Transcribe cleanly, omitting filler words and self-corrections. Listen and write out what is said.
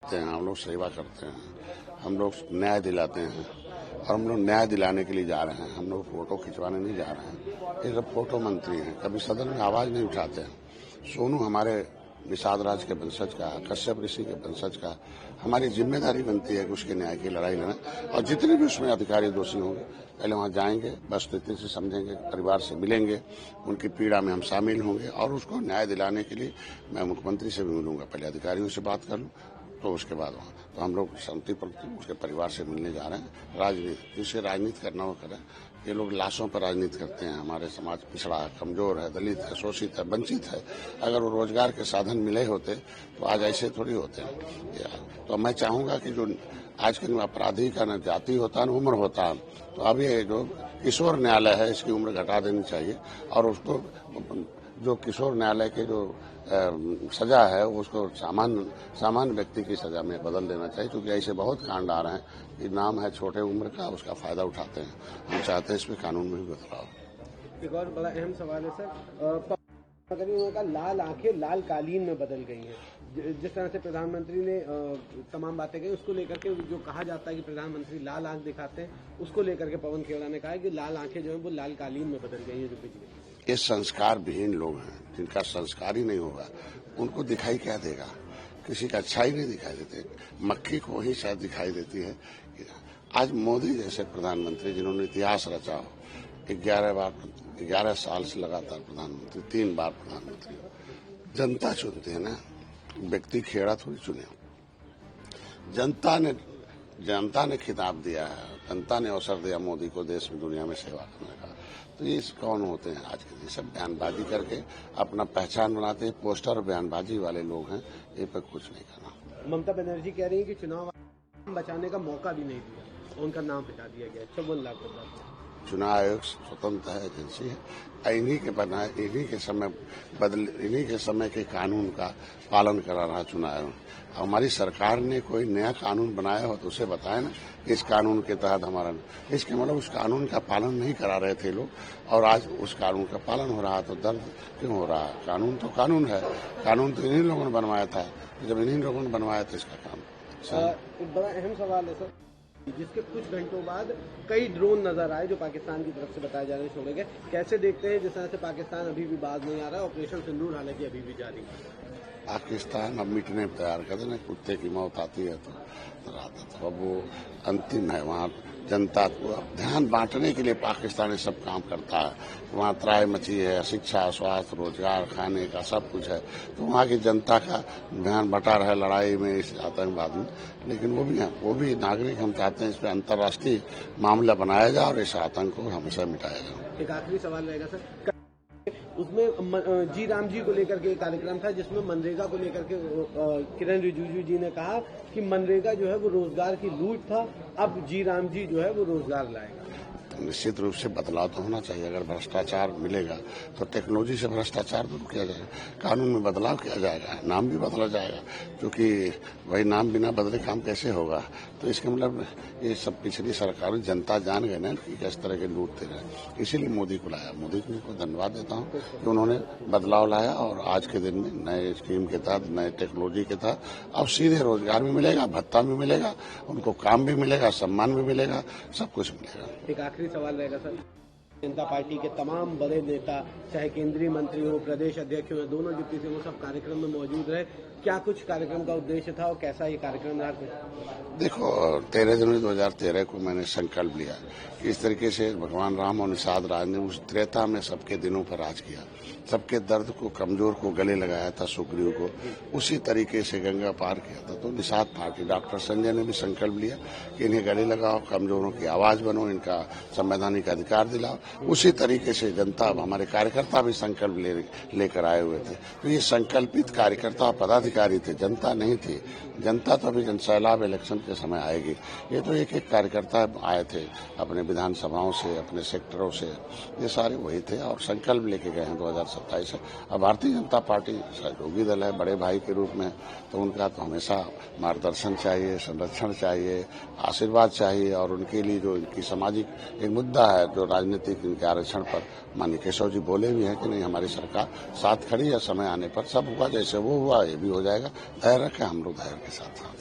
करते हैं, हम लोग सेवा करते हैं, हम लोग न्याय दिलाते हैं और हम लोग न्याय दिलाने के लिए जा रहे हैं। हम लोग फोटो खिंचवाने नहीं जा रहे हैं। ये सब फोटो मंत्री हैं, कभी सदन में आवाज नहीं उठाते हैं। सोनू हमारे निषाद राज के वंशज का, कश्यप ऋषि के वंशज का, हमारी जिम्मेदारी बनती है कि उसके न्याय की लड़ाई लड़ें और जितने भी उसमें अधिकारी दोषी होंगे पहले वहां जाएंगे, वस्तुस्थिति से समझेंगे, परिवार से मिलेंगे, उनकी पीड़ा में हम शामिल होंगे और उसको न्याय दिलाने के लिए मैं मुख्यमंत्री से भी मिलूंगा। पहले अधिकारियों से बात कर लूं तो उसके बाद वहाँ तो हम लोग शांति पर उसके परिवार से मिलने जा रहे हैं। राजनीति जिसे राजनीति करना हो करें। ये लोग लाशों पर राजनीति करते हैं। हमारे समाज पिछड़ा है, कमजोर है, दलित है, शोषित है, वंचित है। अगर वो रोजगार के साधन मिले होते तो आज ऐसे थोड़ी होते हैं। तो मैं चाहूंगा कि जो आज के अपराधी का न जाति होता न उम्र होता, तो अब ये जो किशोर न्यायालय है इसकी उम्र घटा देनी चाहिए और उसको जो किशोर न्यायालय के जो सजा है उसको सामान्य व्यक्ति की सजा में बदल देना चाहिए, क्योंकि ऐसे बहुत कांड आ रहे हैं कि नाम है छोटे उम्र का, उसका फायदा उठाते हैं। हम चाहते हैं इसमें कानून में भी बदलाव। एक और बड़ा अहम सवाल है सर, का लाल आंखें लाल कालीन में बदल गई हैं। जिस तरह से प्रधानमंत्री ने तमाम बातें कही उसको लेकर के जो कहा जाता है कि प्रधानमंत्री लाल आंख दिखाते हैं, उसको लेकर के पवन खेड़ा ने कहा है कि लाल आंखें जो है वो लाल कालीन में बदल गई है। जो बिजली ये संस्कार विहीन लोग हैं, जिनका संस्कार ही नहीं होगा, उनको दिखाई क्या देगा? किसी का अच्छाई नहीं दिखाई देते, मक्खी को ही शायद दिखाई देती है। आज मोदी जैसे प्रधानमंत्री जिन्होंने इतिहास रचा हो, 11 साल से लगातार प्रधानमंत्री, 3 बार प्रधानमंत्री, जनता चुनते हैं ना, व्यक्ति खेड़ा थोड़ी चुने। जनता ने खिताब दिया है, जनता ने अवसर दिया मोदी को देश में दुनिया में सेवा करने का। तो ये कौन होते हैं आज के? सब बयानबाजी करके अपना पहचान बनाते हैं, पोस्टर और बयानबाजी वाले लोग हैं। ये पर कुछ नहीं करना। ममता बनर्जी कह रही है कि चुनाव बचाने का मौका भी नहीं दिया, उनका नाम हटा दिया गया। 54 लाख चुनाव आयोग स्वतंत्र है, एजेंसी है। इन्हीं के समय के कानून का पालन करा रहा चुनाव आयोग। हमारी सरकार ने कोई नया कानून बनाया हो तो उसे बताए ना, इस कानून के तहत हमारा, इसके मतलब उस कानून का पालन नहीं करा रहे थे लोग और आज उस कानून का पालन हो रहा, तो दर्द क्यों हो रहा? कानून तो कानून है, कानून तो इन्हीं लोगों ने बनवाया था। जब इन्हीं लोगों ने बनवाया तो इसका काम। एक बड़ा अहम सवाल है सर, जिसके कुछ घंटों बाद कई ड्रोन नजर आए जो पाकिस्तान की तरफ से बताए जा रहे हैं छोड़े गए। कैसे देखते हैं जिस तरह से पाकिस्तान अभी भी बाज नहीं आ रहा है? ऑपरेशन सिंदूर हालांकि अभी भी जारी है। पाकिस्तान अब मिटने तैयार कर देना, कुत्ते की मौत आती है तो अब वो अंतिम है। वहाँ जनता को ध्यान बांटने के लिए पाकिस्तान सब काम करता है। वहाँ त्राही मची है, शिक्षा, स्वास्थ्य, रोजगार, खाने का सब कुछ है। तो वहाँ की जनता का ध्यान बटा रहा है लड़ाई में, इस आतंकवाद में। लेकिन वो भी नागरिक हम चाहते हैं इस पर अंतर्राष्ट्रीय मामला बनाया जाए और इस आतंक को हमेशा मिटाया जाए। एक आखिरी सवाल रहेगा सर, उसमें जी राम जी को लेकर के एक कार्यक्रम था जिसमें मनरेगा को लेकर के किरण रिजिजू जी ने कहा कि मनरेगा जो है वो रोजगार की लूट था, अब जी राम जी जो है वो रोजगार लाएगा। निश्चित रूप से बदलाव तो होना चाहिए। अगर भ्रष्टाचार मिलेगा तो टेक्नोलॉजी से भ्रष्टाचार दूर किया जाएगा, कानून में बदलाव किया जाएगा, नाम भी बदला जाएगा, क्योंकि वही नाम बिना बदले काम कैसे होगा? तो इसका मतलब ये सब पिछली सरकारें जनता जान गए ना कि किस तरह के लूटते रहे, इसीलिए मोदी को लाया। मोदी को धन्यवाद देता हूँ कि उन्होंने बदलाव लाया और आज के दिन में नए स्कीम के तहत, नए टेक्नोलॉजी के तहत अब सीधे रोजगार भी मिलेगा, भत्ता भी मिलेगा, उनको काम भी मिलेगा, सम्मान भी मिलेगा, सब कुछ मिलेगा। एक आखिरी सवाल रहेगा सर, जनता पार्टी के तमाम बड़े नेता, चाहे केंद्रीय मंत्री हो, प्रदेश अध्यक्ष हो, दोनों डिप्टी सीएम सब कार्यक्रम में मौजूद रहे। क्या कुछ कार्यक्रम का उद्देश्य था और कैसा ये कार्यक्रम रहा? देखो, 13 जनवरी 2013 को मैंने संकल्प लिया कि इस तरीके से भगवान राम और निषाद राज ने उस त्रेता में सबके दिनों पर राज किया, सबके दर्द को, कमजोर को गले लगाया था, सुग्रीव को, उसी तरीके से गंगा पार किया था। तो निषाद पार्टी डॉक्टर संजय ने भी संकल्प लिया कि इन्हें गले लगाओ, कमजोरों की आवाज बनो, इनका संवैधानिक अधिकार दिलाओ। उसी तरीके से जनता, हमारे कार्यकर्ता भी संकल्प लेकर आए हुए थे। तो ये संकल्पित कार्यकर्ता पदाधिकारी थे, जनता नहीं थी। जनता तो अभी सैलाब इलेक्शन के समय आएगी। ये तो एक एक कार्यकर्ता आए थे अपने विधानसभाओं से, अपने सेक्टरों से, ये सारे वही थे और संकल्प लेके गए हैं 2027 से। अब भारतीय जनता पार्टी सहयोगी दल है, बड़े भाई के रूप में, तो उनका तो हमेशा मार्गदर्शन चाहिए, संरक्षण चाहिए, आशीर्वाद चाहिए। और उनके लिए जो इनकी सामाजिक एक मुद्दा है, जो राजनीतिक इनके आरक्षण पर माननीय केशव जी बोले भी हैं कि नहीं, हमारी सरकार साथ खड़ी है, समय आने पर सब हुआ, जैसे वो हुआ ये भी हो जाएगा। धैर्य रखें, हम लोग धैर्य के साथ हैं।